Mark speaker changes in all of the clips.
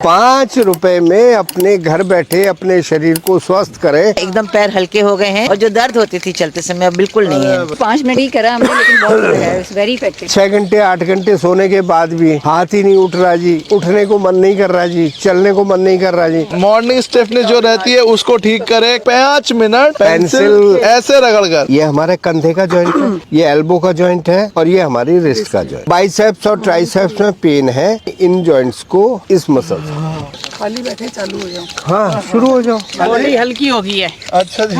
Speaker 1: 5 रुपए में अपने घर बैठे अपने शरीर को स्वस्थ करें।
Speaker 2: एकदम पैर हल्के हो गए हैं और जो दर्द होती थी चलते समय अब बिल्कुल नहीं है।
Speaker 3: 5 मिनट ही करा हमने, लेकिन बहुत है, वेरी इफेक्टिव।
Speaker 1: 6 घंटे 8 घंटे सोने के बाद भी हाथ ही नहीं उठ रहा जी, उठने को मन नहीं कर रहा जी, चलने को मन नहीं कर रहा जी।
Speaker 4: मॉर्निंग स्टिफनेस जो रहती है उसको ठीक करे। 5 मिनट पेंसिल ऐसे रगड़ कर।
Speaker 1: ये हमारे कंधे का जॉइंट है, ये एल्बो का जॉइंट है और ये हमारी रिस्ट का जॉइंट। बाइसेप्स और ट्राइसेप्स में पेन है, इन जॉइंट्स को इस मसल
Speaker 3: खाली बैठे चालू हो जाओ।
Speaker 1: हाँ शुरू हो जाओ।
Speaker 3: बॉडी हल्की हो गई है।
Speaker 4: अच्छा जी,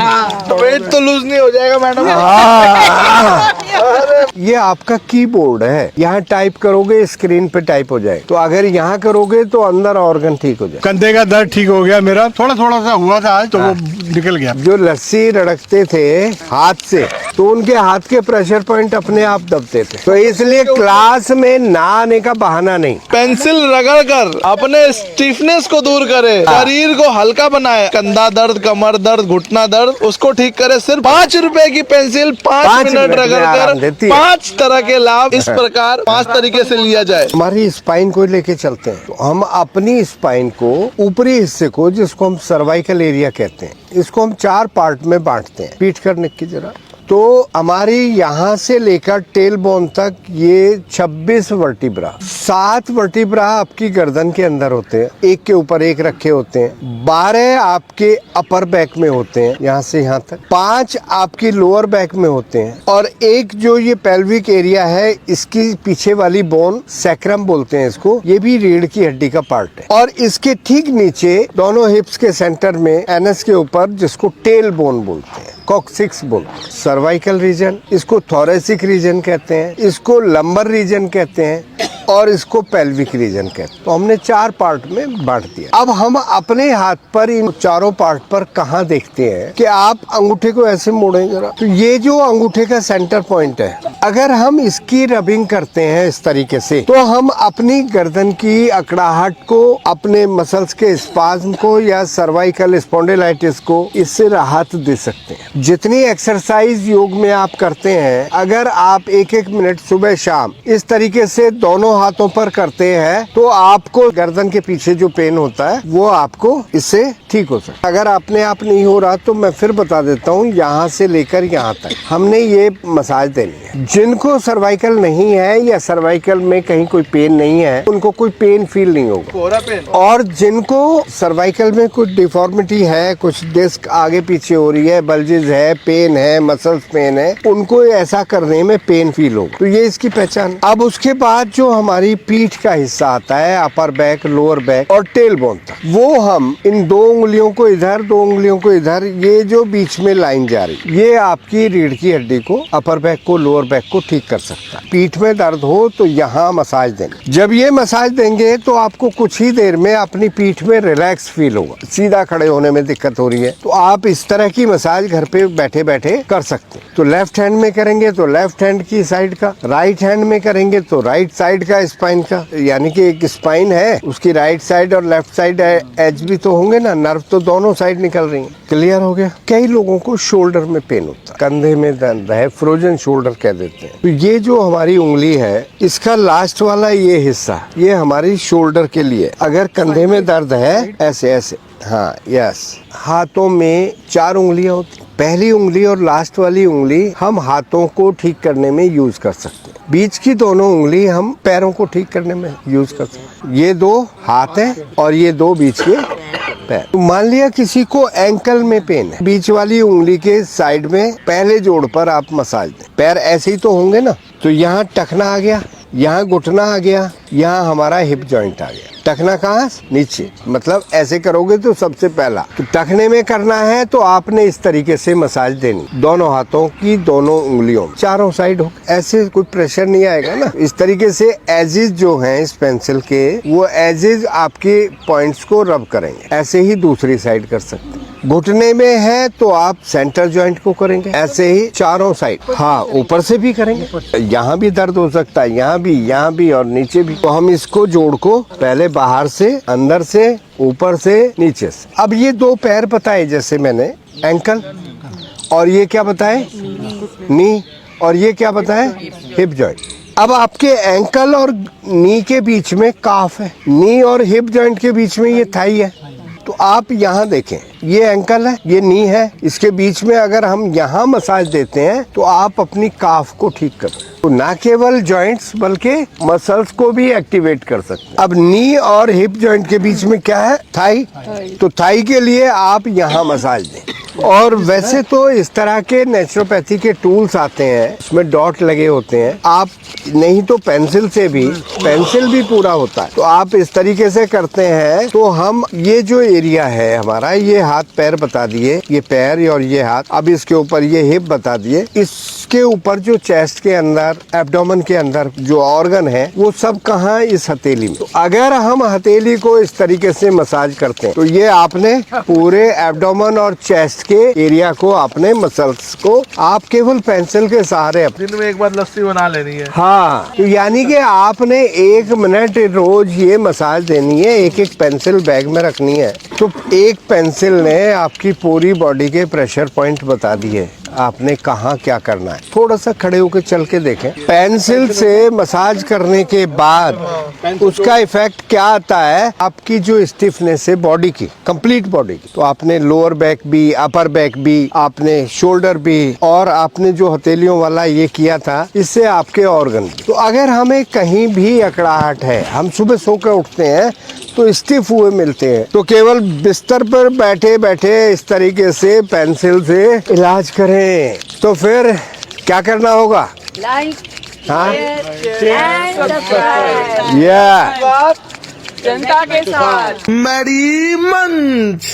Speaker 4: तो वेट तो लूज नहीं हो जाएगा मैडम?
Speaker 1: ये आपका कीबोर्ड है, यहाँ टाइप करोगे स्क्रीन पे टाइप हो जाए, तो अगर यहाँ करोगे तो अंदर ऑर्गन ठीक हो जाए।
Speaker 5: कंधे का दर्द ठीक हो गया मेरा, थोड़ा थोड़ा सा हुआ था आज, तो वो निकल गया।
Speaker 1: जो लस्सी रड़कते थे हाथ से, तो उनके हाथ के प्रेशर पॉइंट अपने आप दबते थे, तो इसलिए क्लास में ना आने का बहाना नहीं।
Speaker 4: पेंसिल रगड़ कर अपने स्टिफनेस को दूर करे, शरीर को हल्का बनाए। कंधा दर्द, कमर दर्द, घुटना दर्द, उसको ठीक करे। सिर्फ 5 रुपए की पेंसिल 5 मिनट रगड़ कर 5 तरह के लाभ इस प्रकार 5 तरीके से लिया जाए।
Speaker 1: हमारी स्पाइन को लेके चलते हैं, तो हम अपनी स्पाइन को ऊपरी हिस्से को, जिसको हम सर्वाइकल एरिया कहते हैं, इसको हम 4 पार्ट में बांटते हैं। पीठ करने की जरा, तो हमारी यहाँ से लेकर टेल बोन तक ये 26 वर्टिब्रा, 7 वर्टिब्रा आपकी गर्दन के अंदर होते हैं, एक के ऊपर एक रखे होते हैं। 12 आपके अपर बैक में होते हैं, यहाँ से यहाँ तक। 5 आपकी लोअर बैक में होते हैं, और एक जो ये पेल्विक एरिया है, इसकी पीछे वाली बोन सैक्रम बोलते हैं इसको, ये भी रीढ़ की हड्डी का पार्ट है। और इसके ठीक नीचे दोनों हिप्स के सेंटर में एनस के ऊपर, जिसको टेल बोन बोलते हैं, कॉक्सिक्स बोन, सर्वाइकल रीजन, इसको थोरेसिक रीजन कहते हैं, इसको लंबर रीजन कहते हैं, और इसको पेल्विक रीजन कहते हैं। तो हमने 4 पार्ट में बांट दिया। अब हम अपने हाथ पर इन चारों पार्ट पर कहाँ देखते हैं कि आप अंगूठे को ऐसे मोड़ें जरा, तो ये जो अंगूठे का सेंटर पॉइंट है, अगर हम इसकी रबिंग करते हैं इस तरीके से, तो हम अपनी गर्दन की अकड़ाहट को, अपने मसल्स के स्पाज्म को या सर्वाइकल स्पॉन्डिलाइटिस को इससे राहत दे सकते हैं। जितनी एक्सरसाइज योग में आप करते हैं, अगर आप 1-1 मिनट सुबह शाम इस तरीके से दोनों हाथों पर करते हैं, तो आपको गर्दन के पीछे जो पेन होता है वो आपको इससे ठीक हो सकता है। अगर अपने आप नहीं हो रहा तो मैं फिर बता देता हूँ, यहाँ से लेकर यहाँ तक हमने ये मसाज देनी है। जिनको सर्वाइकल नहीं है या सर्वाइकल में कहीं कोई पेन नहीं है, उनको कोई पेन फील नहीं होगा। और जिनको सर्वाइकल में कुछ डिफॉर्मिटी है, कुछ डिस्क आगे पीछे हो रही है, बल्जेस है, पेन है, मसल्स पेन है, उनको ऐसा करने में पेन फील होगा। तो ये इसकी पहचान। अब उसके बाद जो हमारी पीठ का हिस्सा आता है, अपर बैक, लोअर बैक और टेल बोन तक, वो हम इन 2 उंगलियों को इधर, 2 उंगलियों को इधर, ये जो बीच में लाइन जा रही, ये आपकी रीढ़ की हड्डी को, अपर बैक को, लोअर बैक को ठीक कर सकता है। पीठ में दर्द हो तो यहाँ मसाज देंगे। जब ये मसाज देंगे तो आपको कुछ ही देर में अपनी पीठ में रिलैक्स फील होगा। सीधा खड़े होने में दिक्कत हो रही है तो आप इस तरह की मसाज घर पे बैठे बैठे कर सकते हैं। तो लेफ्ट हैंड में करेंगे तो लेफ्ट हैंड की साइड का, राइट हैंड में करेंगे तो राइट साइड का स्पाइन का, यानी कि एक स्पाइन है, उसकी राइट साइड और लेफ्ट साइड एज भी तो होंगे ना, नर्व तो दोनों साइड निकल रही है। क्लियर हो गया? कई लोगों को शोल्डर में पेन होता है, कंधे में दर्द है, फ्रोजन शोल्डर कह देते हैं। तो ये जो हमारी उंगली है, इसका लास्ट वाला ये हिस्सा, ये हमारी शोल्डर के लिए। अगर कंधे में दर्द है, ऐसे ऐसे, हाँ यस। हाथों में 4 उंगलियां होती, पहली उंगली और लास्ट वाली उंगली हम हाथों को ठीक करने में यूज कर सकते हैं। बीच की दोनों उंगली हम पैरों को ठीक करने में यूज कर सकते हैं। ये 2 हाथ हैं और ये 2 बीच के पैर। तो मान लिया किसी को एंकल में पेन है, बीच वाली उंगली के साइड में पहले जोड़ पर आप मसाज दें। पैर ऐसे ही तो होंगे ना, तो यहाँ टखना आ गया, यहाँ घुटना आ गया, यहाँ हमारा हिप जॉइंट आ गया। टखना कहाँ? नीचे, मतलब ऐसे करोगे तो सबसे पहला तो टखने में करना है, तो आपने इस तरीके से मसाज देनी, दोनों हाथों की दोनों उंगलियों, चारों साइड हो। ऐसे कोई प्रेशर नहीं आएगा ना। इस तरीके से एजेस जो हैं इस पेंसिल के, वो एजेस आपके पॉइंट्स को रब करेंगे। ऐसे ही दूसरी साइड कर सकते हैं। घुटने में है तो आप सेंटर जॉइंट को करेंगे, ऐसे ही चारों साइड। हाँ, ऊपर से भी करेंगे, यहाँ भी दर्द हो सकता है, यहाँ भी और नीचे भी। तो हम इसको जोड़ को पहले बाहर से, अंदर से, ऊपर से, नीचे से। अब ये 2 पैर बताए, जैसे मैंने एंकल, और ये क्या बताए? नी, और ये क्या बताए? Hip joint. अब आपके एंकल और नी के बीच में काफ है, नी और हिप जॉइंट के बीच में ये थाई है। तो आप यहाँ देखें, ये एंकल है, ये नी है, इसके बीच में अगर हम यहाँ मसाज देते हैं तो आप अपनी काफ को ठीक कर सकते हैं। तो ना केवल जॉइंट्स बल्कि मसल्स को भी एक्टिवेट कर सकते हैं। अब नी और हिप जॉइंट के बीच में क्या है? थाई। तो थाई के लिए आप यहाँ मसाज दें। और वैसे तो इस तरह के नेचुरोपैथी के टूल्स आते हैं, उसमें डॉट लगे होते हैं। आप नहीं तो पेंसिल से भी, पेंसिल भी पूरा होता है, तो आप इस तरीके से करते हैं। तो हम ये जो एरिया है हमारा, ये हाथ पैर बता दिए, ये पैर और ये हाथ, अब इसके ऊपर ये हिप बता दिए, इसके ऊपर जो चेस्ट के अंदर, एब्डोमेन के अंदर जो ऑर्गन है वो सब कहाँ? इस हथेली में। तो अगर हम हथेली को इस तरीके से मसाज करते हैं तो ये आपने पूरे एब्डोमेन और चेस्ट के एरिया को, आपने मसल्स को आप केवल पेंसिल के सहारे
Speaker 4: दिन में एक बार लस्सी बना लेनी है।
Speaker 1: हाँ, तो यानी कि आपने 1 मिनट रोज ये मसाज देनी है, एक एक पेंसिल बैग में रखनी है। तो एक पेंसिल ने आपकी पूरी बॉडी के प्रेशर पॉइंट बता दिए, आपने कहाँ क्या करना है। थोड़ा सा खड़े होकर चल के देखें। पेंसिल से मसाज करने के बाद उसका इफेक्ट क्या आता है? आपकी जो स्टिफनेस है बॉडी की, कंप्लीट बॉडी की, तो आपने लोअर बैक भी, अपर बैक भी, आपने शोल्डर भी, और आपने जो हथेलियों वाला ये किया था, इससे आपके ऑर्गन। तो अगर हमें कहीं भी अकड़ाहट है, हम सुबह सो कर उठते हैं तो स्टिफ हुए मिलते हैं, तो केवल बिस्तर पर बैठे बैठे इस तरीके से पेंसिल से इलाज करें। तो फिर क्या करना होगा?
Speaker 3: लाइक,
Speaker 1: हाँ,
Speaker 3: एंड सब्सक्राइब।
Speaker 1: या
Speaker 3: जनता के साथ।
Speaker 4: मैरी मंच।